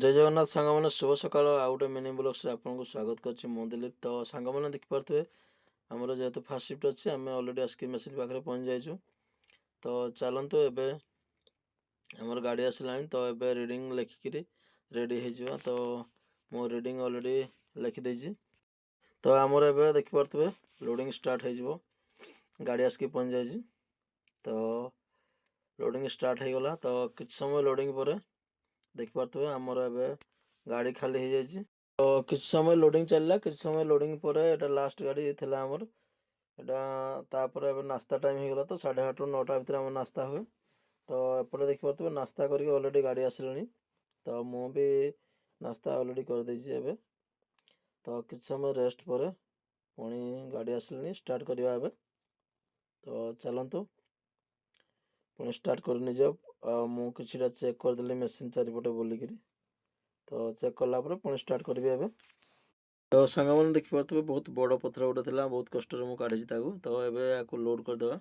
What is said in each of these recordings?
ଜୟ ଜଗନ୍ନାଥ ସାଙ୍ଗମାନେ ଶୁଭ ସକାଳ। ଆଉ ଗୋଟେ ମିନି ବ୍ଲଗ୍ସରେ ଆପଣଙ୍କୁ ସ୍ୱାଗତ କରୁଛି ମୁଁ ଦିଲ୍ଲୀପ। ତ ସାଙ୍ଗମାନେ ଦେଖିପାରୁଥିବେ ଆମର ଯେହେତୁ ଫାର୍ଷ୍ଟ ସିଫ୍ଟ ଅଛି, ଆମେ ଅଲରେଡ଼ି ଆସିକି ମେସିନ୍ ପାଖରେ ପହଞ୍ଚି ଯାଇଛୁ। ତ ଚାଲନ୍ତୁ, ଏବେ ଆମର ଗାଡ଼ି ଆସିଲାଣି। ତ ଏବେ ରିଡ଼ିଂ ଲେଖିକିରି ରେଡ଼ି ହେଇଯିବା। ତ ମୁଁ ରିଡ଼ିଂ ଅଲରେଡ଼ି ଲେଖିଦେଇଛି। ତ ଆମର ଏବେ ଦେଖିପାରୁଥିବେ ଲୋଡ଼ିଂ ଷ୍ଟାର୍ଟ ହେଇଯିବ। ଗାଡ଼ି ଆସିକି ପହଞ୍ଚି ଯାଇଛି। ତ ଲୋଡ଼ିଂ ଷ୍ଟାର୍ଟ ହେଇଗଲା। ତ କିଛି ସମୟ ଲୋଡ଼ିଂ ପରେ ଦେଖିପାରୁଥିବେ ଆମର ଏବେ ଗାଡ଼ି ଖାଲି ହେଇଯାଇଛି। ତ କିଛି ସମୟ ଲୋଡ଼ିଂ ଚାଲିଲା। କିଛି ସମୟ ଲୋଡ଼ିଂ ପରେ ଏଇଟା ଲାଷ୍ଟ ଗାଡ଼ି ଥିଲା ଆମର। ଏଇଟା ତାପରେ ଏବେ ନାସ୍ତା ଟାଇମ୍ ହେଇଗଲା। ତ 8:30ରୁ 9ଟା ଭିତରେ ଆମର ନାସ୍ତା ହୁଏ। ତ ଏପଟେ ଦେଖିପାରୁଥିବେ ନାସ୍ତା କରିକି ଅଲରେଡ଼ି ଗାଡ଼ି ଆସିଲାଣି। ତ ମୁଁ ବି ନାସ୍ତା ଅଲରେଡ଼ି କରିଦେଇଛି ଏବେ। ତ କିଛି ସମୟ ରେଷ୍ଟ ପରେ ପୁଣି ଗାଡ଼ି ଆସିଲାଣି, ଷ୍ଟାର୍ଟ କରିବା ଏବେ। ତ ଚାଲନ୍ତୁ ପୁଣି ଷ୍ଟାର୍ଟ କରି ନେଇଯିବା। ମୁଁ କିଛିଟା ଚେକ୍ କରିଦେଲି ମେସିନ୍ ଚାରିପଟେ ବୁଲିକିରି। ତ ଚେକ୍ କଲା ପରେ ପୁଣି ଷ୍ଟାର୍ଟ କରିବି ଏବେ। ତ ସାଙ୍ଗମାନେ ଦେଖିପାରୁଥିବେ ବହୁତ ବଡ଼ ପଥର ଗୋଟେ ଥିଲା, ବହୁତ କଷ୍ଟରେ ମୁଁ କାଢ଼ିଛି ତାକୁ। ତ ଏବେ ୟାକୁ ଲୋଡ଼୍ କରିଦେବା।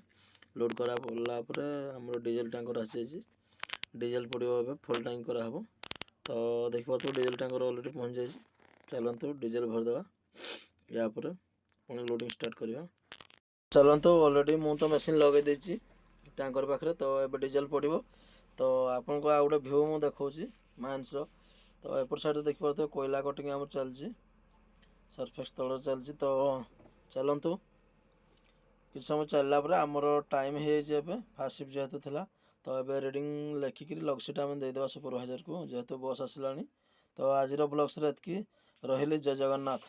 ଲୋଡ଼୍ କଲା ପରେ ଆମର ଡିଜେଲ୍ ଟ୍ୟାଙ୍କର ଆସିଯାଇଛି। ଡିଜେଲ୍ ପଡ଼ିବ, ଏବେ ଫୁଲ୍ ଟ୍ୟାଙ୍କ କରାହେବ। ତ ଦେଖିପାରୁଥିବେ ଡିଜେଲ୍ ଟ୍ୟାଙ୍କର ଅଲରେଡ଼ି ପହଞ୍ଚି ଯାଇଛି। ଚାଲନ୍ତୁ ଡିଜେଲ୍ ଭରିଦେବା। ୟା ପରେ ପୁଣି ଲୋଡ଼ିଂ ଷ୍ଟାର୍ଟ କରିବା। ଚାଲନ୍ତୁ, ଅଲରେଡ଼ି ମୁଁ ତ ମେସିନ୍ ଲଗାଇ ଦେଇଛି ଟ୍ୟାଙ୍କର ପାଖରେ। ତ ଏବେ ଡିଜେଲ୍ ପଡ଼ିବ। ତ ଆପଣଙ୍କୁ ଆଉ ଗୋଟେ ଭ୍ୟୁ ମୁଁ ଦେଖାଉଛି ମାଇନ୍ସର। ତ ଏପଟ ସାଇଡ଼ରେ ଦେଖିପାରୁଥିବେ କୋଇଲା କଟିଂ ଆମର ଚାଲିଛି, ସରଫେସ୍ ତଳରେ ଚାଲିଛି। ତ ଚାଲନ୍ତୁ କିଛି ସମୟ ଚାଲିଲା ପରେ ଆମର ଟାଇମ୍ ହେଇଯାଇଛି ଏବେ, ଫାର୍ଷ୍ଟ ସିଫ୍ଟ ଯେହେତୁ ଥିଲା। ତ ଏବେ ରିଡ଼ିଂ ଲେଖିକିରି ଲଗ୍ସିଟ୍ ଆମେ ଦେଇଦେବା ସୁପରଭାଇଜରକୁ, ଯେହେତୁ ବସ୍ ଆସିଲାଣି। ତ ଆଜିର ବ୍ଲଗ୍ସରେ ଏତିକି। ରହିଲି, ଜୟ ଜଗନ୍ନାଥ।